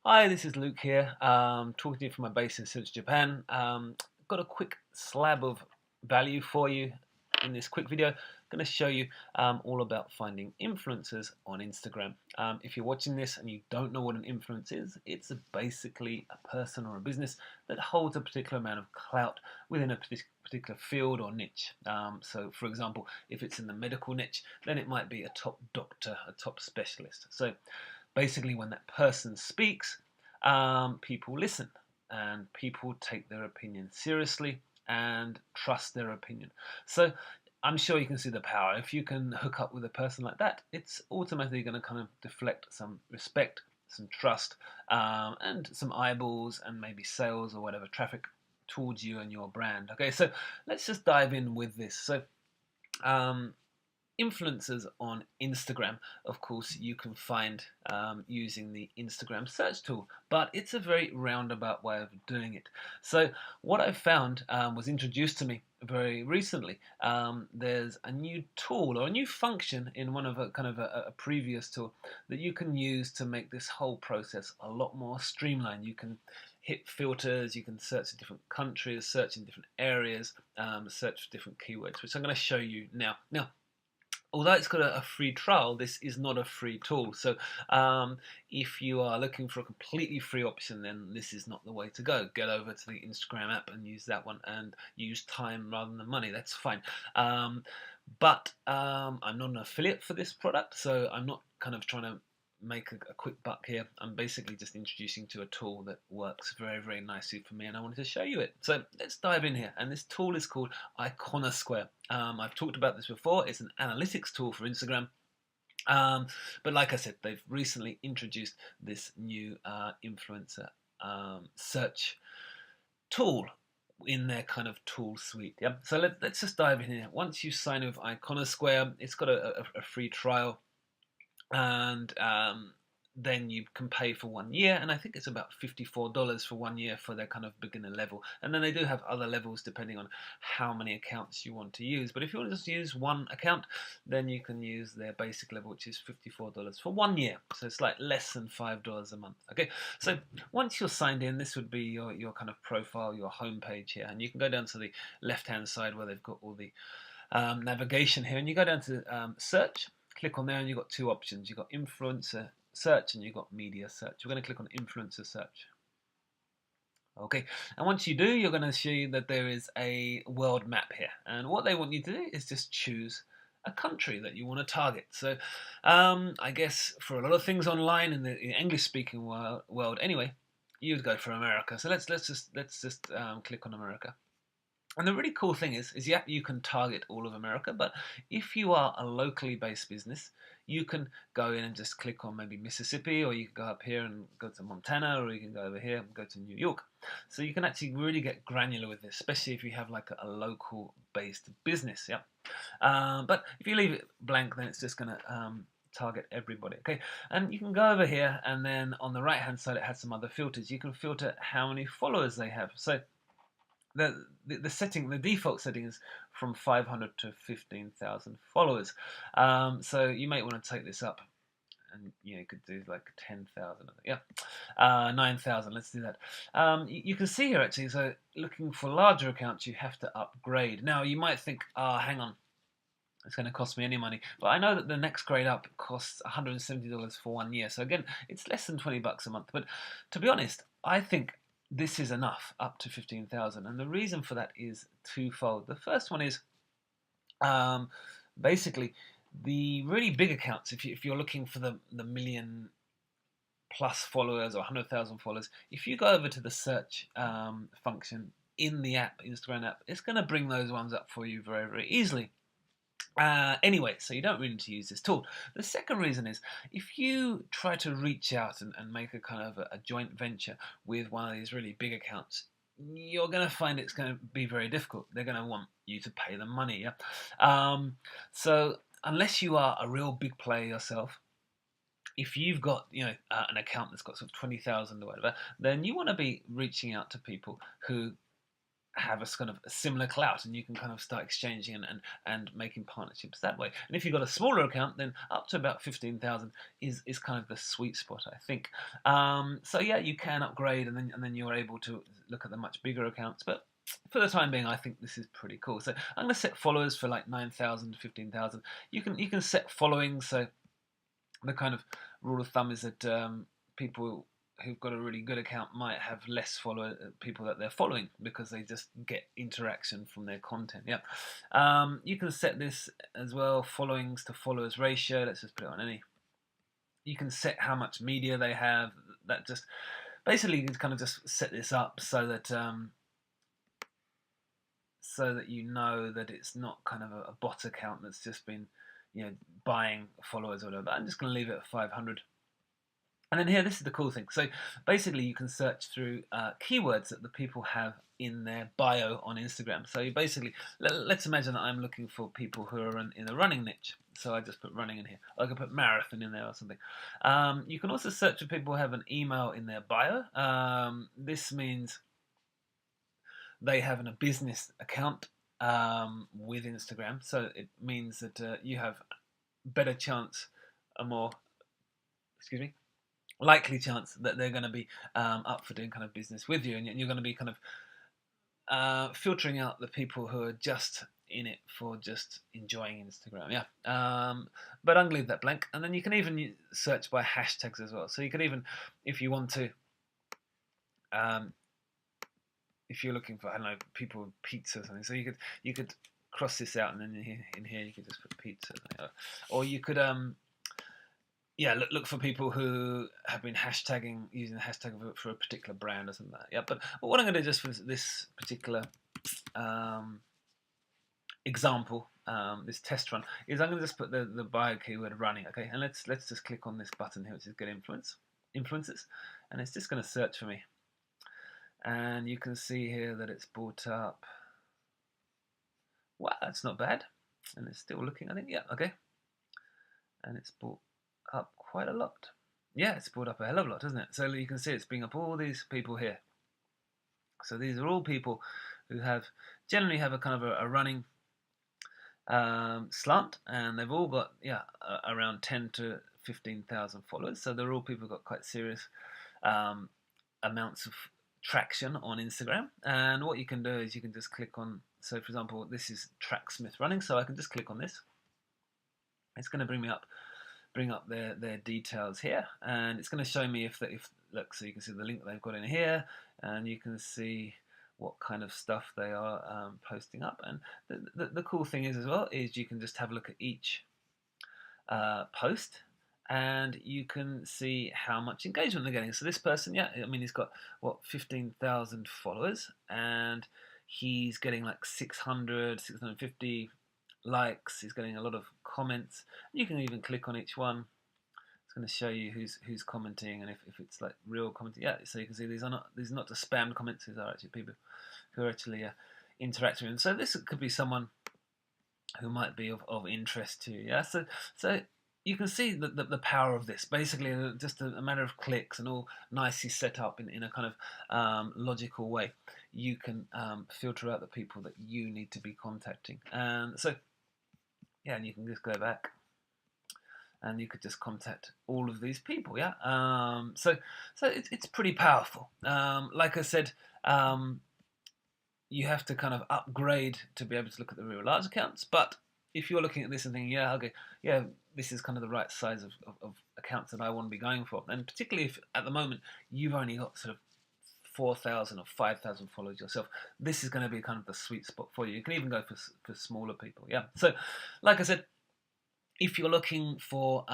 Hi, this is Luke here, talking to you from my base in Suits, Japan. Got a quick slab of value for you in this quick video. I'm going to show you all about finding influencers on Instagram. If you're watching this and you don't know what an influence is, it's basically a person or a business that holds a particular amount of clout within a particular field or niche. So, for example, if it's in the medical niche, then it might be a top doctor, a top specialist. So, basically, when that person speaks, people listen and people take their opinion seriously and trust their opinion. So I'm sure you can see the power. If you can hook up with a person like that, it's automatically going to kind of deflect some respect, some trust, and some eyeballs and maybe sales or whatever traffic towards you and your brand. Okay, so let's just dive in with this. So um, influencers on Instagram, of course, you can find using the Instagram search tool, but it's a very roundabout way of doing it. So, what I found was introduced to me very recently. There's a new tool or a new function in one of a previous tool that you can use to make this whole process a lot more streamlined. You can hit filters, you can search in different countries, search in different areas, search for different keywords, which I'm going to show you now. Although it's got a free trial, this is not a free tool. So if you are looking for a completely free option, then this is not the way to go. Get over to the Instagram app and use that one and use time rather than money. That's fine. But I'm not an affiliate for this product, so I'm not kind of trying to make a quick buck here. I'm basically just introducing to a tool that works very, very nicely for me, and I wanted to show you it. So let's dive in here. And this tool is called Iconosquare. I've talked about this before. It's an analytics tool for Instagram. But like I said, they've recently introduced this new influencer search tool in their kind of tool suite. Yeah. So let's just dive in here. Once you sign with Iconosquare, it's got a free trial, and then you can pay for 1 year, and I think it's about $54 for 1 year for their kind of beginner level. And then they do have other levels depending on how many accounts you want to use. But if you want to just use one account, then you can use their basic level, which is $54 for 1 year. So it's like less than $5 a month. Okay, so once you're signed in, this would be your kind of profile, your home page here, and you can go down to the left-hand side where they've got all the navigation here, and you go down to search. Click on there, and you've got two options. You've got influencer search and you've got media search. We're going to click on influencer search. Okay, and once you do, you're going to see that there is a world map here. And what they want you to do is just choose a country that you want to target. So I guess for a lot of things online in the English-speaking world, anyway, you'd go for America. So let's just click on America. And the really cool thing is yeah, you can target all of America, but if you are a locally based business, you can go in and just click on maybe Mississippi, or you can go up here and go to Montana, or you can go over here and go to New York. So you can actually really get granular with this, especially if you have like a local based business. Yeah. But if you leave it blank, then it's just going to target everybody. Okay, and you can go over here, and then on the right hand side, it has some other filters. You can filter how many followers they have. So the default setting is from 500 to 15,000 followers. So you might want to take this up, and you could do like 10,000. Yeah, 9,000. Let's do that. You can see here actually. So looking for larger accounts, you have to upgrade. Now you might think, hang on. It's going to cost me any money, but I know that the next grade up costs $170 for 1 year. So again, it's less than $20 a month. But to be honest, I think this is enough up to 15,000, and the reason for that is twofold. The first one is basically the really big accounts. If you're looking for the million plus followers or 100,000 followers, if you go over to the search function in the app, Instagram app, it's going to bring those ones up for you very, very easily. Anyway, so you don't really need to use this tool. The second reason is if you try to reach out and make a kind of a joint venture with one of these really big accounts, you're going to find it's going to be very difficult. They're going to want you to pay them money. Yeah. So unless you are a real big player yourself, if you've got an account that's got sort of 20,000 or whatever, then you want to be reaching out to people who have a kind of a similar clout, and you can kind of start exchanging and making partnerships that way. And if you've got a smaller account, then up to about 15,000 is kind of the sweet spot, I think. So yeah, you can upgrade, and then you're able to look at the much bigger accounts. But for the time being, I think this is pretty cool. So I'm going to set followers for like 9,000, 15,000. You can set following. So the kind of rule of thumb is that people who've got a really good account might have less people that they're following, because they just get interaction from their content. Yeah, you can set this as well, followings to followers ratio. Let's just put it on any. You can set how much media they have. That just basically you can kind of just set this up so that you know that it's not kind of a bot account that's just been buying followers or whatever. But I'm just going to leave it at 500. And then here, this is the cool thing. So basically, you can search through keywords that the people have in their bio on Instagram. So you basically, let's imagine that I'm looking for people who are in the running niche. So I just put running in here. I could put marathon in there or something. You can also search for people who have an email in their bio. This means they have a business account with Instagram. So it means that you have better chance, likely chance that they're going to be up for doing kind of business with you, and you're going to be kind of filtering out the people who are just in it for just enjoying Instagram. Yeah, but I'm going to leave that blank, and then you can even search by hashtags as well. So you can even, if you want to, if you're looking for, I don't know, people with pizza or something, so you could cross this out, and then in here you could just put pizza, or you could look for people who have been using the hashtag for a particular brand or something like that. Yeah, but what I'm going to do just for this particular example, this test run, is I'm going to just put the bio keyword running, okay? And let's just click on this button here, which is get influencers, and it's just going to search for me. And you can see here that it's brought up. Wow, that's not bad. And it's still looking, I think. Yeah, okay. And it's brought up quite a lot. Yeah, it's brought up a hell of a lot, doesn't it? So you can see it's bringing up all these people here. So these are all people who generally have a kind of a running slant, and they've all got around 10 to 15,000 followers. So they're all people who've got quite serious amounts of traction on Instagram. And what you can do is you can just click on. So for example, this is Tracksmith Running. So I can just click on this. It's going to bring up their details here, and it's going to show me if look, so you can see the link that they've got in here, and you can see what kind of stuff they are posting up. And the cool thing is as well is you can just have a look at each post, and you can see how much engagement they're getting. So this person, he's got 15,000 followers, and he's getting like 650 likes. He's getting a lot of comments. You can even click on each one. It's going to show you who's commenting, and if it's like real commenting. Yeah, so you can see these are not just spam comments. These are actually people who are actually interacting. And so this could be someone who might be of interest to you. Yeah, so you can see the power of this. Basically, just a matter of clicks and all nicely set up in a kind of logical way. You can filter out the people that you need to be contacting. And so, yeah, and you can just go back, and you could just contact all of these people. Yeah. So it's pretty powerful. Like I said, you have to kind of upgrade to be able to look at the real large accounts. But if you're looking at this and thinking, this is kind of the right size of accounts that I want to be going for, and particularly if at the moment you've only got sort of 4,000 or 5,000 followers yourself, this is going to be kind of the sweet spot for you. You can even go for smaller people. Yeah. So, like I said, if you're looking for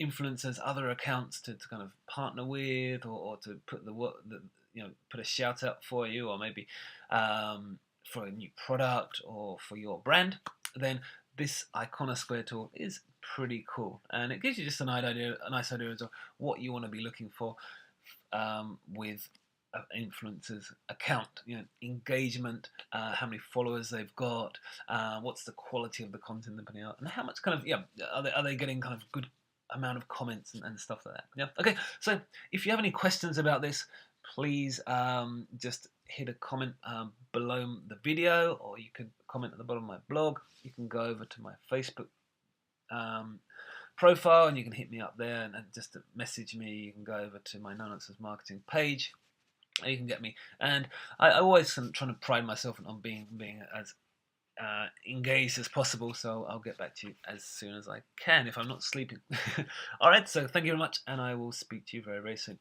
influencers, other accounts to kind of partner with, or to put put a shout out for you, or maybe for a new product or for your brand, then this Iconosquare tool is pretty cool, and it gives you just a nice idea of what you want to be looking for with influencers account, engagement, how many followers they've got, what's the quality of the content they're putting out, and how much kind of are they getting kind of good amount of comments and stuff like that. Yeah. Okay. So if you have any questions about this, please just hit a comment below the video, or you can comment at the bottom of my blog. You can go over to my Facebook profile and you can hit me up there and just message me. You can go over to my No Nonsense Marketing page and you can get me. And I always am trying to pride myself on being as engaged as possible, so I'll get back to you as soon as I can if I'm not sleeping. Alright, so thank you very much, and I will speak to you very, very soon.